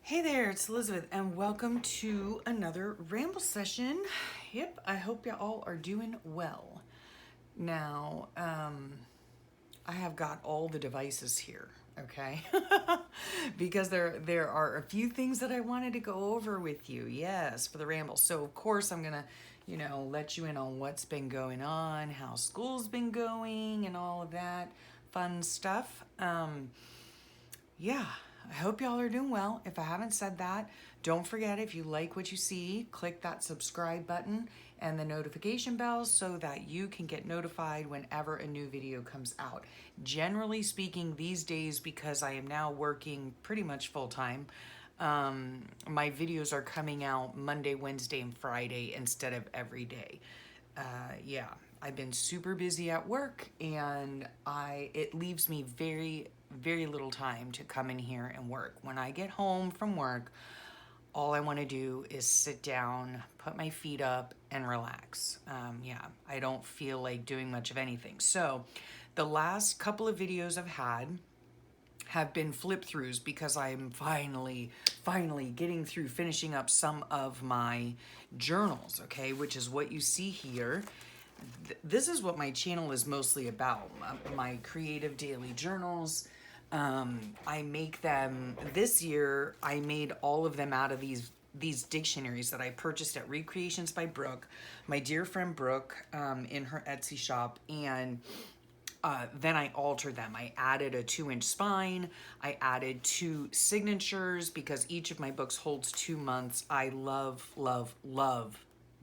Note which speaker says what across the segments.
Speaker 1: Hey there, it's Elizabeth, and welcome to another Ramble session. Yep, I hope you all are doing well. Now, I have got all the devices here, okay? Because there are a few things that I wanted to go over with you, yes, for the Ramble. So, of course, I'm gonna, let you in on what's been going on, how school's been going, and all of that fun stuff. Yeah, I hope y'all are doing well. If I haven't said that, don't forget, if you like what you see, click that subscribe button and the notification bell so that you can get notified whenever a new video comes out. Generally speaking, these days, because I am now working pretty much full time, my videos are coming out Monday, Wednesday, and Friday instead of every day. Yeah, I've been super busy at work, and it leaves me very little time to come in here and work. When I get home from work, all I want to do is sit down, put my feet up, and relax. Yeah, I don't feel like doing much of anything. So the last couple of videos I've had have been flip throughs because I'm finally getting through finishing up some of my journals, okay, which is what you see here. This is what my channel is mostly about, my creative daily journals. I make them, this year I made all of them out of these dictionaries that I purchased at Recreations by Brooke, my dear friend Brooke, in her Etsy shop. And then I altered them. I added a 2-inch spine. I added 2 signatures because each of my books holds 2 months. I love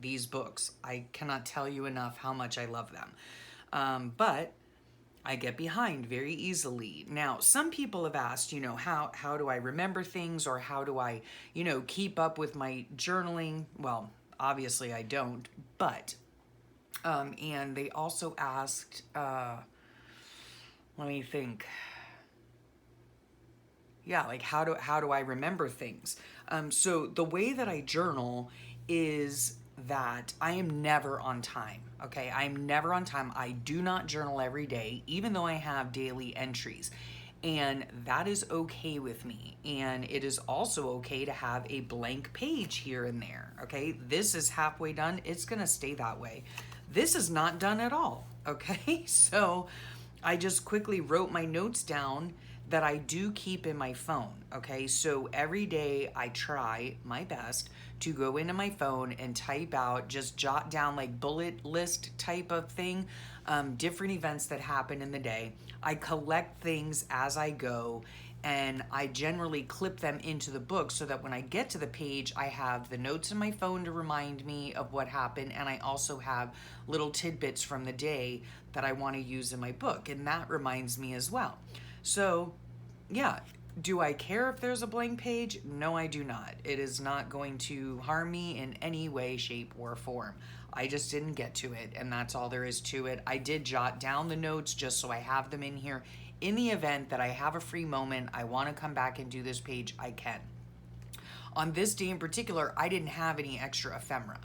Speaker 1: these books. I cannot tell you enough how much I love them. But I get behind very easily. Now, some people have asked, how do I remember things, or how do I, keep up with my journaling? Well, obviously I don't, but, and they also asked, let me think. Yeah, like how do I remember things? So the way that I journal is that I am never on time. Okay, I'm never on time. I do not journal every day, even though I have daily entries. And that is okay with me. And it is also okay to have a blank page here and there. Okay, this is halfway done. It's gonna stay that way. This is not done at all. Okay, so I just quickly wrote my notes down that I do keep in my phone, okay? So every day I try my best to go into my phone and type out, just jot down like bullet list type of thing, different events that happen in the day. I collect things as I go, and I generally clip them into the book so that when I get to the page, I have the notes in my phone to remind me of what happened, and I also have little tidbits from the day that I want to use in my book, and that reminds me as well. So, yeah, do I care if there's a blank page? No, I do not. It is not going to harm me in any way, shape, or form. I just didn't get to it, and that's all there is to it. I did jot down the notes just so I have them in here. In the event that I have a free moment, I want to come back and do this page, I can. On this day in particular, I didn't have any extra ephemera,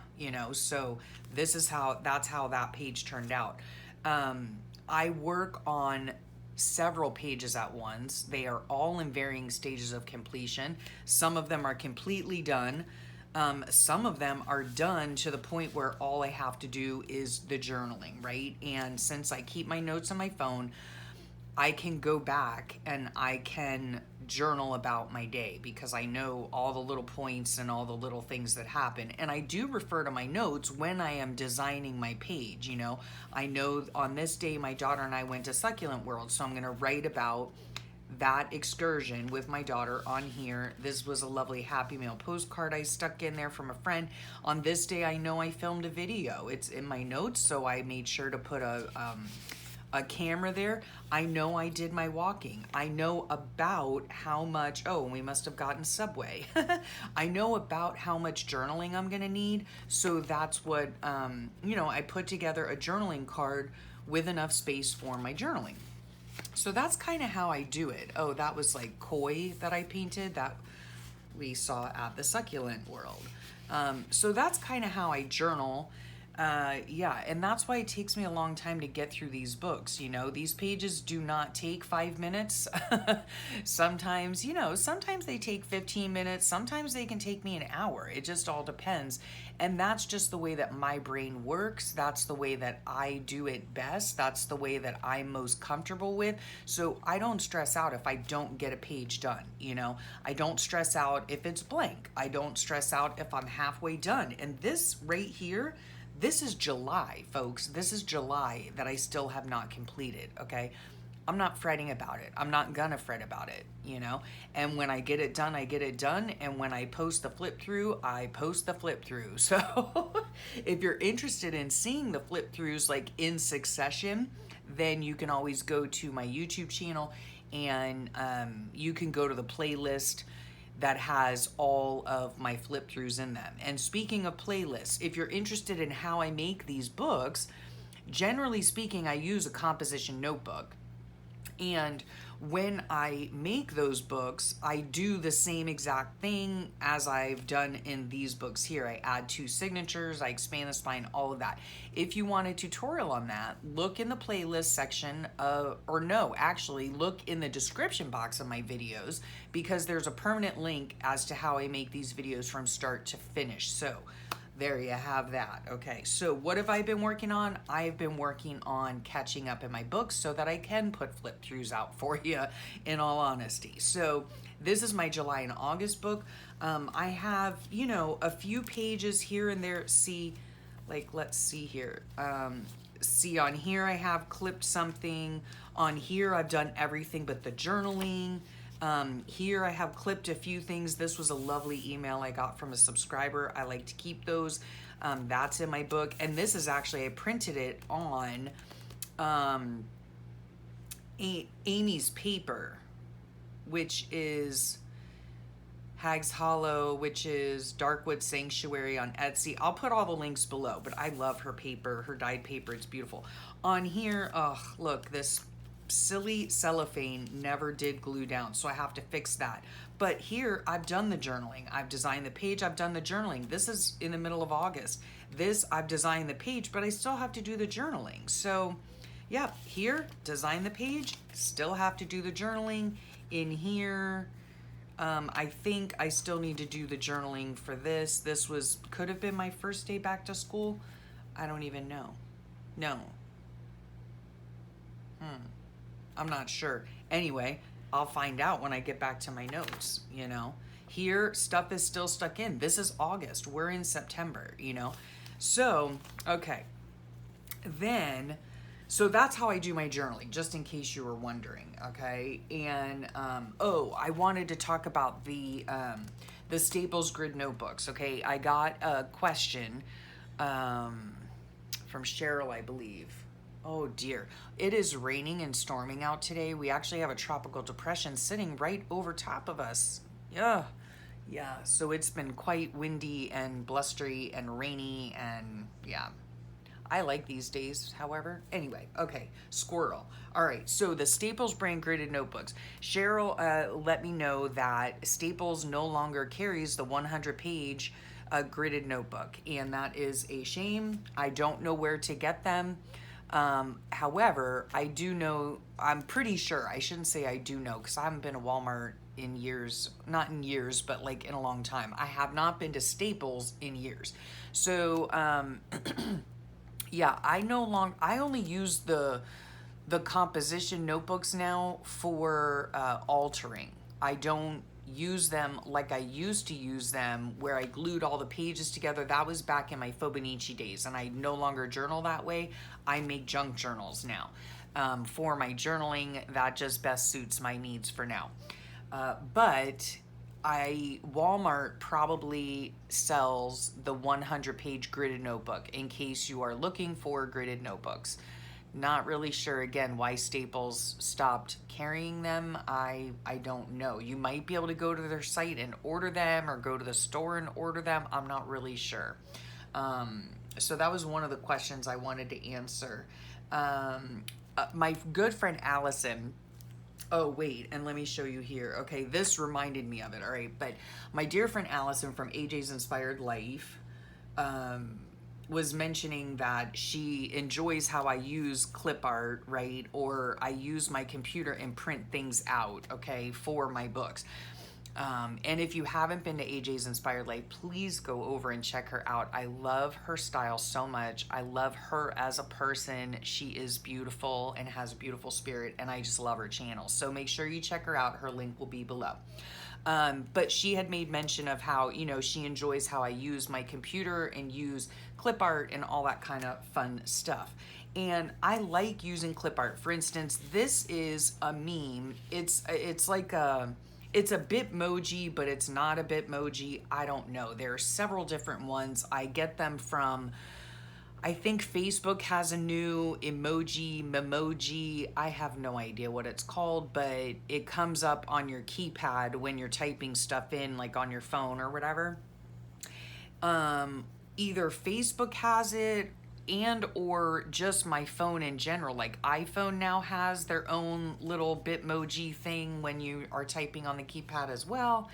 Speaker 1: so that's how that page turned out. I work on several pages at once. They are all in varying stages of completion. Some of them are completely done. Some of them are done to the point where all I have to do is the journaling, right? And since I keep my notes on my phone, I can go back and I can journal about my day because I know all the little points and all the little things that happen. And I do refer to my notes when I am designing my page. I know on this day my daughter and I went to Succulent World, so I'm going to write about that excursion with my daughter on here. This was a lovely Happy Meal postcard I stuck in there from a friend. On this day, I know I filmed a video. It's in my notes, so I made sure to put a camera there. I know I did my walking. I know about how much, we must have gotten Subway. I know about how much journaling I'm gonna need. So that's what, I put together a journaling card with enough space for my journaling. So that's kind of how I do it. Oh, that was like koi that I painted that we saw at the Succulent World. So that's kind of how I journal. Yeah, and that's why it takes me a long time to get through these books. You know, these pages do not take 5 minutes. Sometimes, you know, sometimes they take 15 minutes, sometimes they can take me an hour. It just all depends. And that's just the way that my brain works. That's the way that I do it best. That's the way that I'm most comfortable with. So I don't stress out if I don't get a page done. You know, I don't stress out if it's blank. I don't stress out if I'm halfway done. And this right here, this is July, folks. This is July that I still have not completed, okay? I'm not fretting about it. I'm not gonna fret about it, you know? And when I get it done, I get it done. And when I post the flip through, I post the flip through. So if you're interested in seeing the flip throughs like in succession, then you can always go to my YouTube channel and you can go to the playlist that has all of my flip throughs in them. And speaking of playlists, if you're interested in how I make these books, generally speaking, I use a composition notebook. And when I make those books, I do the same exact thing as I've done in these books here. I add 2 signatures, I expand the spine, all of that. If you want a tutorial on that, look in the playlist section, or no, actually look in the description box of my videos, because there's a permanent link as to how I make these videos from start to finish. So there you have that. Okay, so what have I been working on? I've been working on catching up in my books so that I can put flip throughs out for you, in all honesty. So this is my July and August book. I have, you know, a few pages here and there. See, like, let's see here. See, on here I have clipped something. On here I've done everything but the journaling. Here I have clipped a few things. This was a lovely email I got from a subscriber. I like to keep those. That's in my book. And this is actually, I printed it on Amy's paper, which is Hag's Hollow, which is Darkwood Sanctuary on Etsy. I'll put all the links below, but I love her paper, her dyed paper. It's beautiful. On here, oh, look, this silly cellophane never did glue down, so I have to fix that. But here I've done the journaling. I've designed the page, I've done the journaling. This is in the middle of August. This, I've designed the page, but I still have to do the journaling. So yeah, here, design the page, still have to do the journaling. In here, I think I still need to do the journaling for this. This could have been my first day back to school. I don't even know. No. I'm not sure. Anyway, I'll find out when I get back to my notes, you know. Here, stuff is still stuck in. This is August. We're in September, you know. So, okay. Then, so that's how I do my journaling, just in case you were wondering, okay? And, oh, I wanted to talk about the Staples grid notebooks, okay? I got a question from Cheryl, I believe. Oh dear. It is raining and storming out today. We actually have a tropical depression sitting right over top of us. Yeah. Yeah. So it's been quite windy and blustery and rainy, and yeah. I like these days, however. Anyway, okay. Squirrel. All right. So the Staples brand gridded notebooks. Cheryl let me know that Staples no longer carries the 100-page gridded notebook, and that is a shame. I don't know where to get them. However, I do know, I'm pretty sure, I shouldn't say I do know, because I haven't been to Walmart in years, not in years, but like in a long time. I have not been to Staples in years. So, yeah, I only use the composition notebooks now for altering. I don't use them like I used to use them, where I glued all the pages together. That was back in my Fibonacci days, and I no longer journal that way. I make junk journals now. For my journaling, that just best suits my needs for now. But Walmart probably sells the 100-page gridded notebook, in case you are looking for gridded notebooks. Not really sure, again, why Staples stopped carrying them. I don't know. You might be able to go to their site and order them, or go to the store and order them. I'm not really sure. So that was one of the questions I wanted to answer. My good friend Allison, oh wait, and let me show you here. Okay, this reminded me of it, all right. But my dear friend Allison from AJ's Inspired Life, was mentioning that she enjoys how I use clip art, right? Or I use my computer and print things out, okay, for my books. And if you haven't been to AJ's Inspired Life, please go over and check her out. I love her style so much. I love her as a person. She is beautiful and has a beautiful spirit, and I just love her channel. So make sure you check her out. Her link will be below. But she had made mention of how, you know, she enjoys how I use my computer and use clip art and all that kind of fun stuff. And I like using clip art. For instance, this is a meme. It's like it's a Bitmoji, but it's not a Bitmoji. I don't know. There are several different ones. I get them from, I think Facebook has a new memoji. I have no idea what it's called, but it comes up on your keypad when you're typing stuff in, like on your phone or whatever. Either Facebook has it and or just my phone in general. Like iPhone now has their own little Bitmoji thing when you are typing on the keypad as well.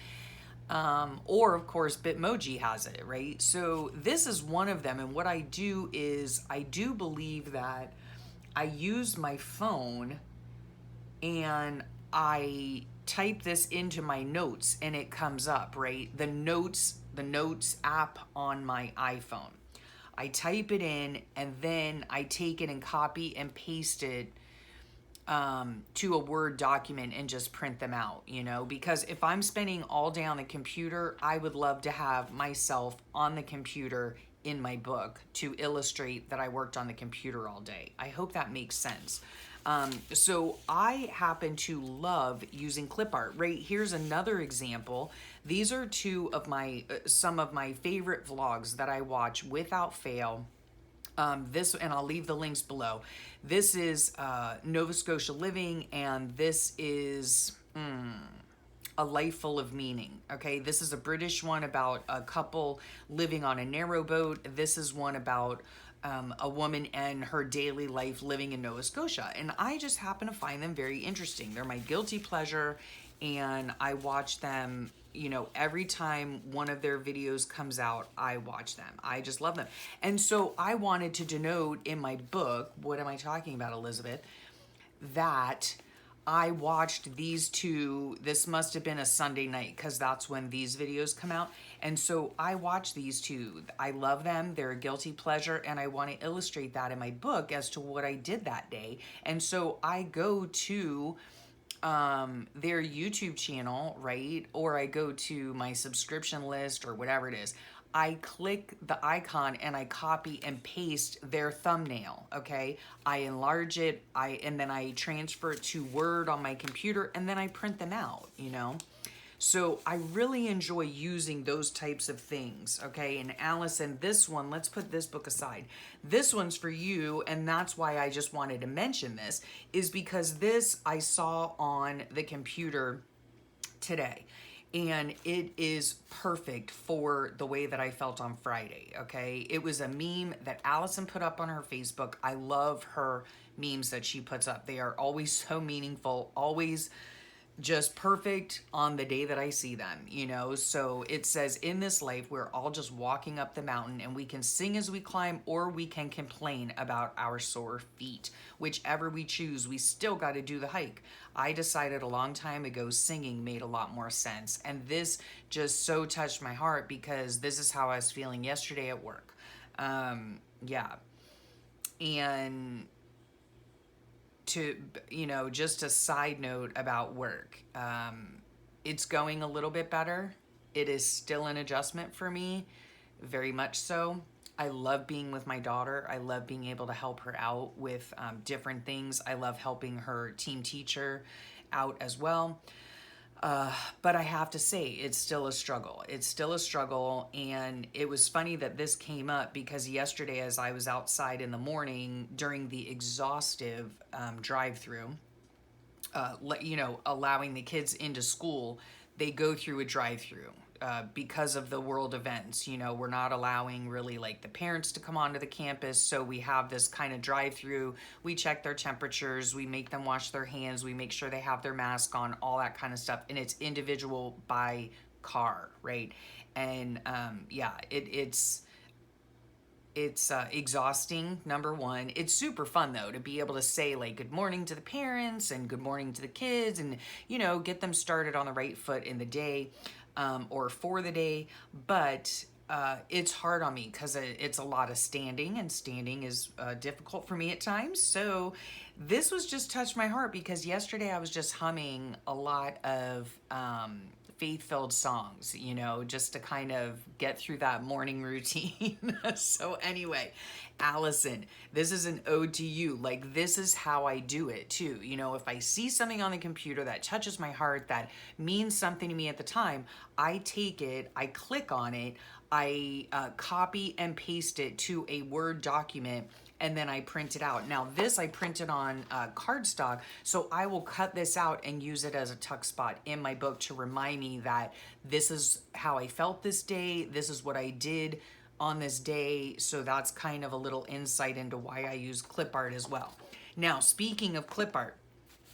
Speaker 1: Or of course Bitmoji has it, right? So this is one of them. And what I do is I do believe that I use my phone and I type this into my notes and it comes up, right? The notes app on my iPhone. I type it in and then I take it and copy and paste it to a Word document and just print them out, you know, because if I'm spending all day on the computer, I would love to have myself on the computer in my book to illustrate that I worked on the computer all day. I hope that makes sense. So I happen to love using clip art. Right, here's another example. These are two of my, some of my favorite vlogs that I watch without fail. This, and I'll leave the links below. This is Nova Scotia Living, and this is A Life Full of Meaning. Okay, this is a British one about a couple living on a narrowboat. This is one about a woman and her daily life living in Nova Scotia. And I just happen to find them very interesting. They're my guilty pleasure, and I watch them, you know, every time one of their videos comes out, I watch them. I just love them. And so I wanted to denote in my book, what am I talking about, Elizabeth? That I watched these two, this must have been a Sunday night because that's when these videos come out. And so I watched these two. I love them. They're a guilty pleasure. And I want to illustrate that in my book as to what I did that day. And so I go to their YouTube channel, right? Or I go to my subscription list or whatever it is. I click the icon and I copy and paste their thumbnail, okay? I enlarge it, and then I transfer it to Word on my computer, and then I print them out, you know? So I really enjoy using those types of things, okay? And Allison, this one, let's put this book aside. This one's for you, and that's why I just wanted to mention this, is because this I saw on the computer today. And it is perfect for the way that I felt on Friday, okay? It was a meme that Allison put up on her Facebook. I love her memes that she puts up. They are always so meaningful, always just perfect on the day that I see them, you know? So it says, in this life, we're all just walking up the mountain, and we can sing as we climb, or we can complain about our sore feet. Whichever we choose, we still got to do the hike. I decided a long time ago singing made a lot more sense. And this just so touched my heart because this is how I was feeling yesterday at work. Yeah. And to, you know, just a side note about work. It's going a little bit better. It is still an adjustment for me, very much so. I love being with my daughter. I love being able to help her out with different things. I love helping her team teacher out as well. But I have to say, it's still a struggle. It's still a struggle. And it was funny that this came up because yesterday, as I was outside in the morning during the exhaustive drive-through, you know, allowing the kids into school, they go through a drive-through. Because of the world events, you know, we're not allowing really like the parents to come onto the campus. So we have this kind of drive through. We check their temperatures. We make them wash their hands. We make sure they have their mask on, all that kind of stuff. And it's individual by car, right? And yeah, it's It's exhausting, number one. It's super fun though to be able to say like good morning to the parents and good morning to the kids, and get them started on the right foot in the day, or for the day. But it's hard on me because it's a lot of standing, and standing is difficult for me at times. So this was just touched my heart because yesterday I was just humming a lot of faith-filled songs, just to kind of get through that morning routine. So anyway, Allison, this is an ode to you. Like, this is how I do it too. If I see something on the computer that touches my heart, that means something to me at the time, I take it, I click on it, I copy and paste it to a Word document, and then I print it out. Now this I printed on cardstock, so I will cut this out and use it as a tuck spot in my book to remind me that this is how I felt this day, this is what I did on this day. So that's kind of a little insight into why I use clip art as well. Now, speaking of clip art,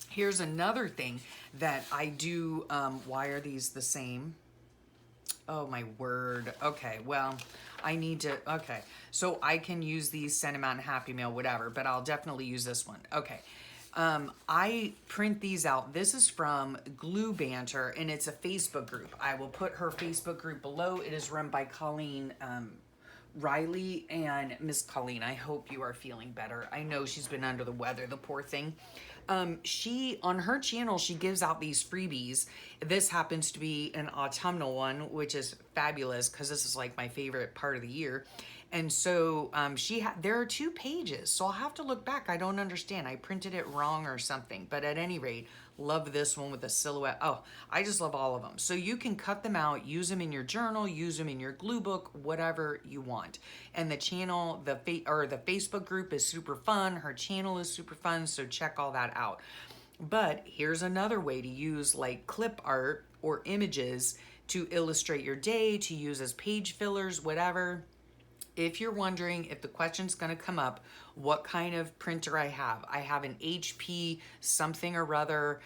Speaker 1: here's another thing that I do. Why are these the same? Oh my word. Okay, well, I need to, okay. So I can use these, send them out in Happy Mail, whatever, but I'll definitely use this one. Okay. I print these out. This is from Glue Banter, and it's a Facebook group. I will put her Facebook group below. It is run by Colleen Riley. And Miss Colleen, I hope you are feeling better. I know she's been under the weather, the poor thing. She, on her channel, she gives out these freebies. This happens to be an autumnal one, which is fabulous because this is like my favorite part of the year. And so there are 2 pages, so I'll have to look back. I don't understand. I printed it wrong or something. But at any rate, love this one with the silhouette. Oh, I just love all of them. So you can cut them out, use them in your journal, use them in your glue book, whatever you want. And the channel, the Facebook group is super fun. Her channel is super fun, so check all that out. But here's another way to use like clip art or images to illustrate your day, to use as page fillers, whatever. If you're wondering if the question's going to come up, what kind of printer I have an HP something or other.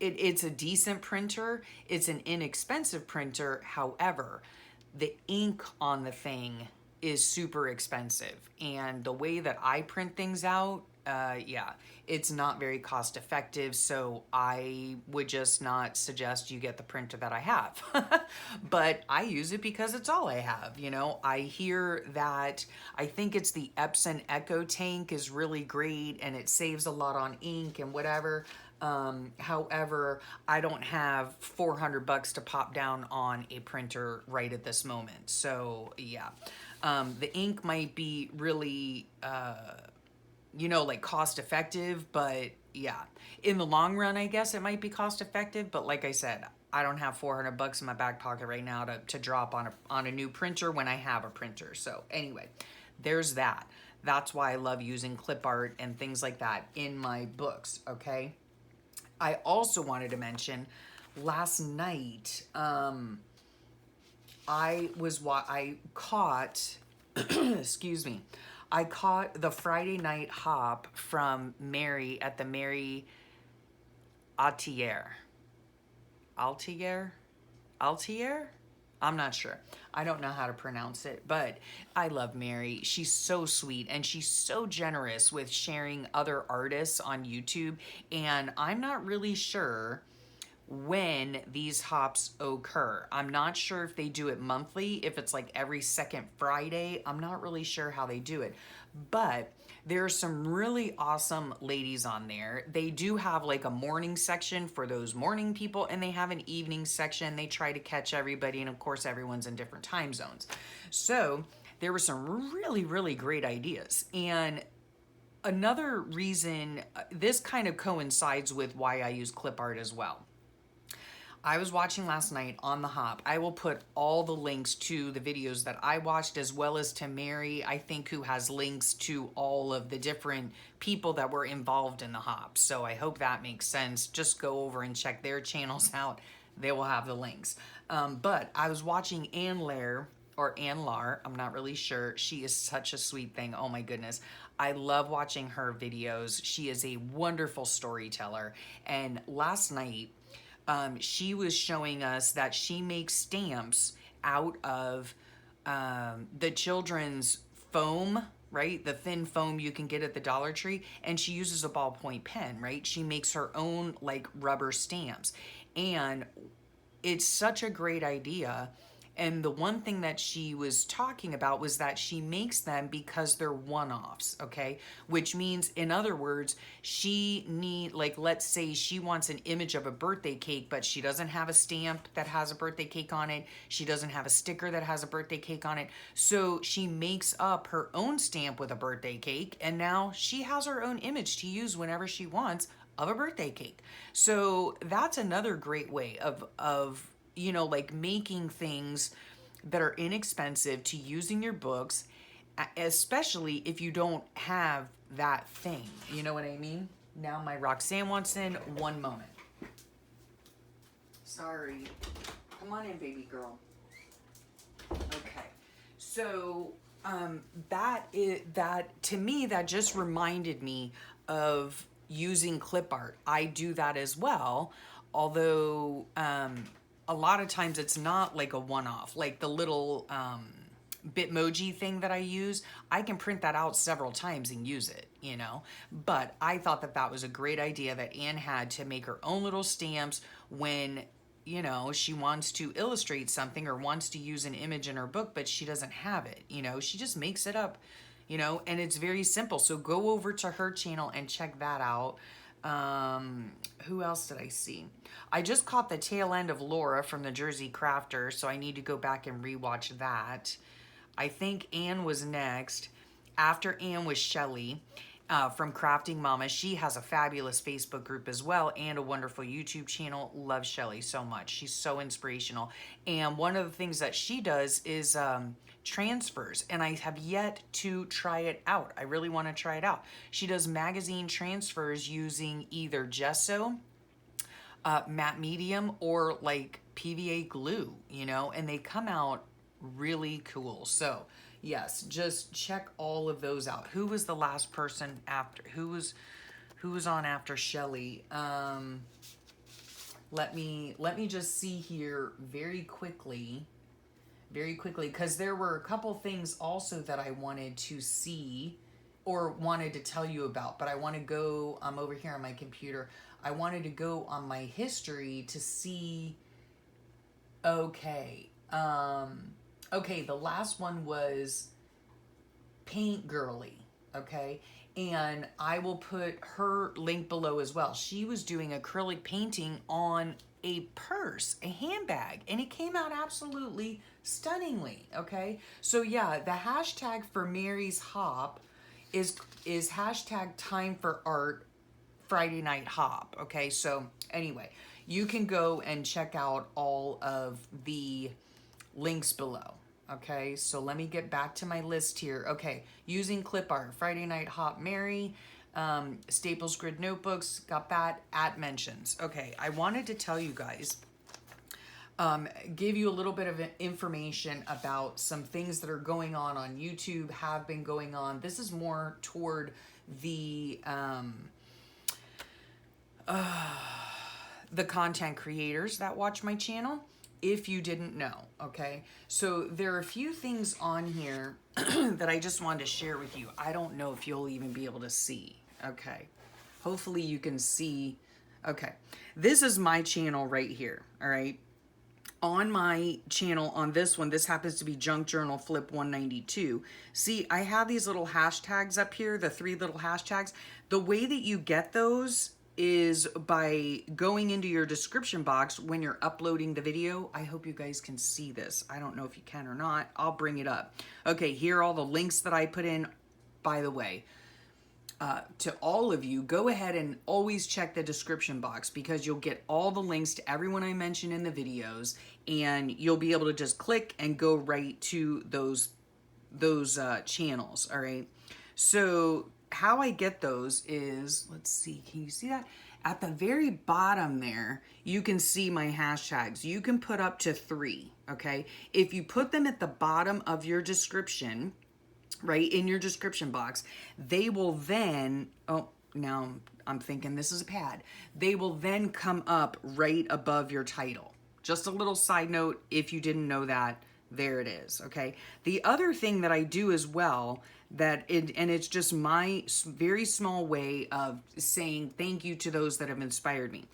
Speaker 1: It's a decent printer. It's an inexpensive printer. However, the ink on the thing is super expensive. And the way that I print things out, it's not very cost effective. So I would just not suggest you get the printer that I have. But I use it because it's all I have. I hear that, I think it's the Epson Echo Tank is really great and it saves a lot on ink and whatever. However, I don't have $400 to pop down on a printer right at this moment. So yeah, the ink might be really, like cost effective, but yeah, in the long run, I guess it might be cost effective. But like I said, I don't have $400 in my back pocket right now to drop on a new printer when I have a printer. So anyway, there's that. That's why I love using clip art and things like that in my books. Okay. I also wanted to mention last night, I caught, excuse me, I caught the Friday night hop from Mary at the Mary Altier. Altier? I'm not sure. I don't know how to pronounce it, but I love Mary. She's so sweet and she's so generous with sharing other artists on YouTube. And I'm not really sure when these hops occur. I'm not sure if they do it monthly, if it's like every second Friday. I'm not really sure how they do it, but there are some really awesome ladies on there. They do have like a morning section for those morning people, and they have an evening section. They try to catch everybody, and of course everyone's in different time zones. So there were some really, really great ideas. And another reason, this kind of coincides with why I use clip art as well. I was watching last night on the hop. I will put all the links to the videos that I watched, as well as to Mary, I think, who has links to all of the different people that were involved in the hop. So I hope that makes sense. Just go over and check their channels out. They will have the links. But I was watching Ann Lair, or Ann Lar, I'm not really sure. She is such a sweet thing. Oh my goodness. I love watching her videos. She is a wonderful storyteller. And last night, she was showing us that she makes stamps out of the children's foam, right? The thin foam you can get at the Dollar Tree, and she uses a ballpoint pen, right? She makes her own like rubber stamps, and it's such a great idea. And the one thing that she was talking about was that she makes them because they're one-offs, okay? Which means, in other words, like, let's say she wants an image of a birthday cake, but she doesn't have a stamp that has a birthday cake on it. She doesn't have a sticker that has a birthday cake on it. So she makes up her own stamp with a birthday cake, and now she has her own image to use whenever she wants of a birthday cake. So that's another great way of like making things that are inexpensive to use in your books, especially if you don't have that thing. You know what I mean? Now my Roxanne wants in. One moment. Sorry. Come on in, baby girl. Okay. So that to me, that just reminded me of using clip art. I do that as well, although a lot of times it's not like a one-off, like the little Bitmoji thing that I use. I can print that out several times and use it, but I thought that was a great idea that Anne had, to make her own little stamps when she wants to illustrate something or wants to use an image in her book, but she doesn't have it. She just makes it up, and it's very simple. So go over to her channel and check that out. Who else did I see? I just caught the tail end of Laura from the Jersey Crafter, so I need to go back and rewatch that. I think Anne was next. After Anne was Shelly from Crafting Mama. She has a fabulous Facebook group as well and a wonderful YouTube channel. Love Shelly so much. She's so inspirational. And one of the things that she does is transfers, and I have yet to try it out. I really want to try it out. She does magazine transfers using either gesso, matte medium, or like PVA glue, and they come out really cool. So yes, just check all of those out. Who was the last person after? Who was on after Shelly? Let me just see here very quickly, because there were a couple things also that I wanted to see or wanted to tell you about, but I want to go, I'm over here on my computer. I wanted to go on my history to see, okay, the last one was Paint Girly, okay? And I will put her link below as well. She was doing acrylic painting on a purse, a handbag, and it came out absolutely stunningly, okay? So yeah, the hashtag for Mary's Hop is hashtag Time for Art Friday Night Hop, okay? So anyway, you can go and check out all of the links below. Okay, so let me get back to my list here. Okay, using clip art, Friday Night Hop Mary, Staples Grid Notebooks, got that at mentions. Okay, I wanted to tell you guys, give you a little bit of information about some things that are going on YouTube, have been going on. This is more toward the content creators that watch my channel, if you didn't know, okay? So there are a few things on here that I just wanted to share with you. I don't know if you'll even be able to see, okay? Hopefully you can see. Okay, this is my channel right here, all right? On my channel, on this one, this happens to be Junk Journal Flip 192. See, I have these little hashtags up here, the 3 little hashtags. The way that you get those is by going into your description box when you're uploading the video. I hope you guys can see this. I don't know if you can or not. I'll bring it up. Okay, here are all the links that I put in. By the way, to all of you, go ahead and always check the description box, because you'll get all the links to everyone I mentioned in the videos, and you'll be able to just click and go right to those channels, all right? So how I get those is, let's see, can you see that? At the very bottom there, you can see my hashtags. You can put up to 3, okay? If you put them at the bottom of your description, right, in your description box, they will then, oh, now I'm thinking this is a pad. They will then come up right above your title. Just a little side note, if you didn't know that, There it is, okay? The other thing that I do as well, and it's just my very small way of saying thank you to those that have inspired me.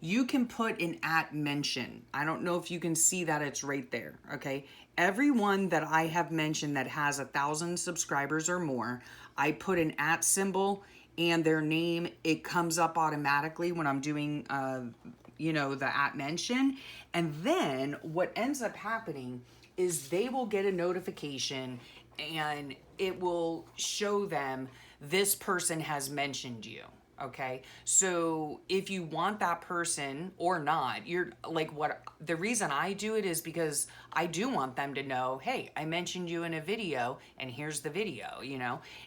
Speaker 1: You can put an at mention. I don't know if you can see that, it's right there, okay? Everyone that I have mentioned that has 1,000 subscribers or more, I put an at symbol and their name. It comes up automatically when I'm doing, the at mention. And then what ends up happening is they will get a notification and it will show them this person has mentioned you. Okay. So if you want that person or not, you're like, what the reason I do it is because I do want them to know, hey, I mentioned you in a video and here's the video,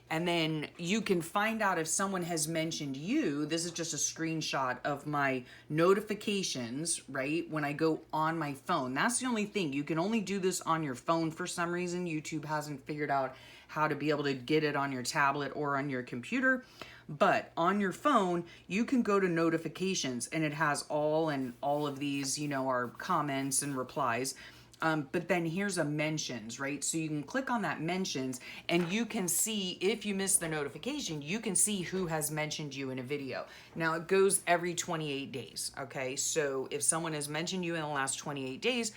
Speaker 1: and then you can find out if someone has mentioned you. This is just a screenshot of my notifications, right? When I go on my phone, that's the only thing. You can only do this on your phone for some reason. YouTube hasn't figured out how to be able to get it on your tablet or on your computer. But on your phone, you can go to notifications and it has all of these, are comments and replies. But then here's a mentions, right? So you can click on that mentions and you can see, if you miss the notification, you can see who has mentioned you in a video. Now it goes every 28 days, okay? So if someone has mentioned you in the last 28 days,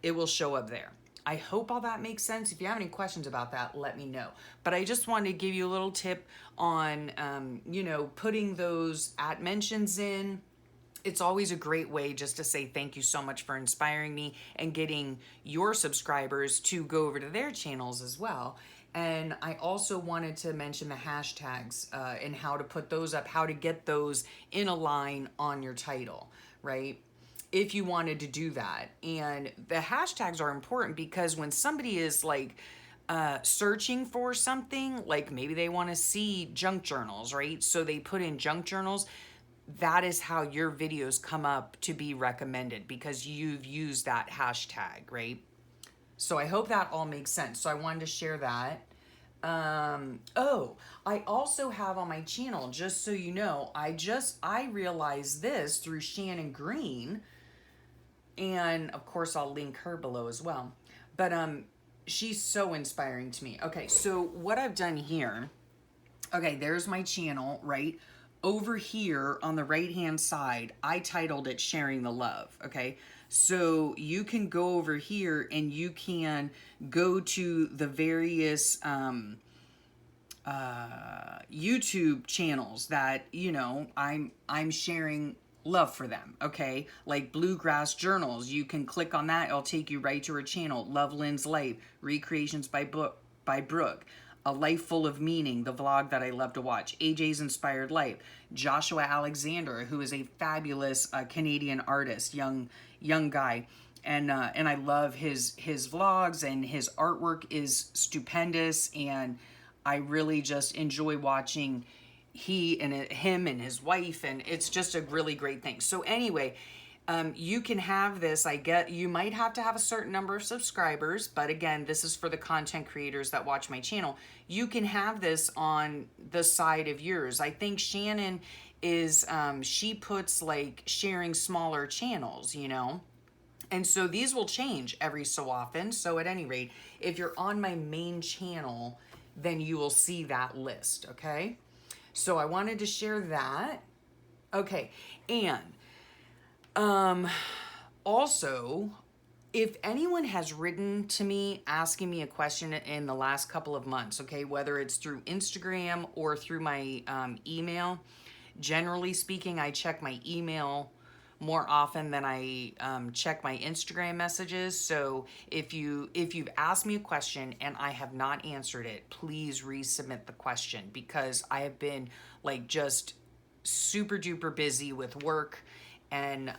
Speaker 1: it will show up there. I hope all that makes sense. If you have any questions about that, let me know. But I just wanted to give you a little tip on, putting those at mentions in. It's always a great way just to say thank you so much for inspiring me and getting your subscribers to go over to their channels as well. And I also wanted to mention the hashtags and how to put those up, how to get those in a line on your title, right? If you wanted to do that. And the hashtags are important because when somebody is like searching for something, like maybe they want to see junk journals, right? So they put in junk journals. That is how your videos come up to be recommended because you've used that hashtag, right? So I hope that all makes sense. So I wanted to share that. I also have on my channel, just so you know, I realized this through Shannon Green, and of course I'll link her below as well. But she's so inspiring to me. Okay, so what I've done here, okay, there's my channel, right? Over here on the right hand side, I titled it Sharing the Love, okay? So you can go over here and you can go to the various YouTube channels that, I'm sharing love for them, okay? Like Bluegrass Journals, you can click on that. It'll take you right to her channel. Love Lynn's Life, Recreations by Brooke, A Life Full of Meaning, the vlog that I love to watch, AJ's Inspired Life, Joshua Alexander, who is a fabulous Canadian artist, young guy. And I love his vlogs, and his artwork is stupendous, and I really just enjoy watching him and his wife, and it's just a really great thing. So anyway, you can have this. You might have to have a certain number of subscribers, but again, this is for the content creators that watch my channel. You can have this on the side of yours. I think Shannon is, she puts like sharing smaller channels, and so these will change every so often. So at any rate, if you're on my main channel, then you will see that list, okay? So I wanted to share that. Okay, and also, if anyone has written to me asking me a question in the last couple of months, okay, whether it's through Instagram or through my email, generally speaking, I check my email more often than I check my Instagram messages. So if you've asked me a question and I have not answered it, please resubmit the question, because I have been like just super duper busy with work. And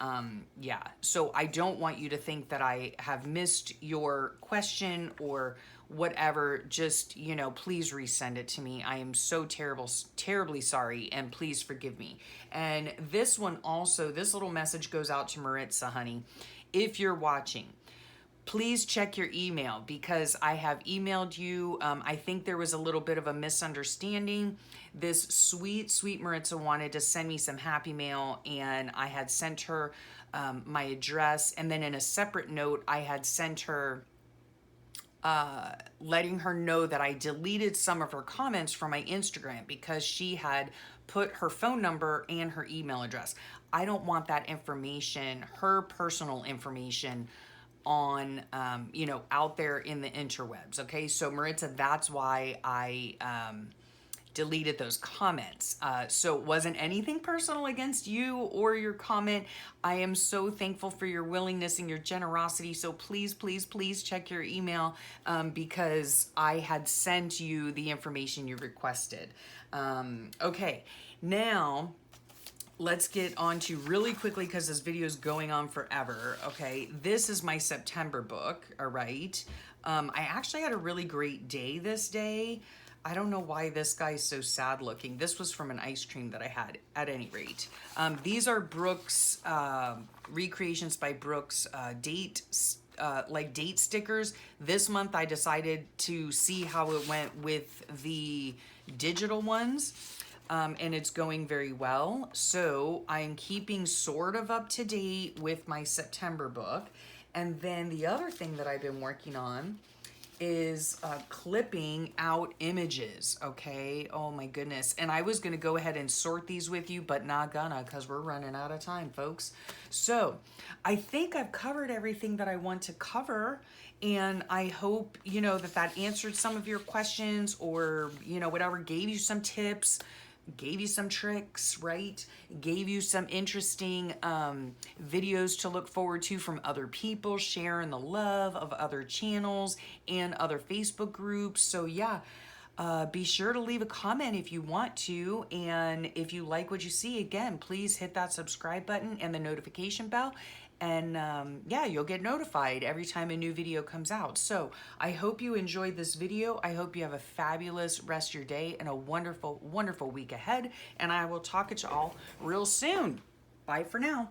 Speaker 1: yeah, so I don't want you to think that I have missed your question or whatever. Just, please resend it to me. I am so terribly sorry, and please forgive me. And this one also, this little message goes out to Maritza, honey. If you're watching, please check your email, because I have emailed you. I think there was a little bit of a misunderstanding. This sweet Maritza wanted to send me some happy mail, and I had sent her my address. And then in a separate note, I had sent her letting her know that I deleted some of her comments from my Instagram because she had put her phone number and her email address. I don't want that information, her personal information, on out there in the interwebs. Okay, so Maritza, that's why I deleted those comments. So it wasn't anything personal against you or your comment. I am so thankful for your willingness and your generosity. So please, please, please check your email, because I had sent you the information you requested. Okay, now let's get on to really quickly, because this video is going on forever. Okay, this is my September book. All right. I actually had a really great day this day. I don't know why this guy's so sad looking. This was from an ice cream that I had, at any rate. These are Brooks, recreations by Brooks, date stickers. This month I decided to see how it went with the digital ones. And it's going very well. So I'm keeping sort of up to date with my September book. And then the other thing that I've been working on is clipping out images, okay? Oh my goodness. And I was gonna go ahead and sort these with you, but not gonna, because we're running out of time, folks. So I think I've covered everything that I want to cover. And I hope, that answered some of your questions, or, whatever, gave you some tips, gave you some tricks, right? Gave you some interesting videos to look forward to from other people, sharing the love of other channels and other Facebook groups. So yeah, be sure to leave a comment if you want to. And if you like what you see, again, please hit that subscribe button and the notification bell. And yeah, you'll get notified every time a new video comes out. So I hope you enjoyed this video. I hope you have a fabulous rest of your day and a wonderful, wonderful week ahead. And I will talk to you all real soon. Bye for now.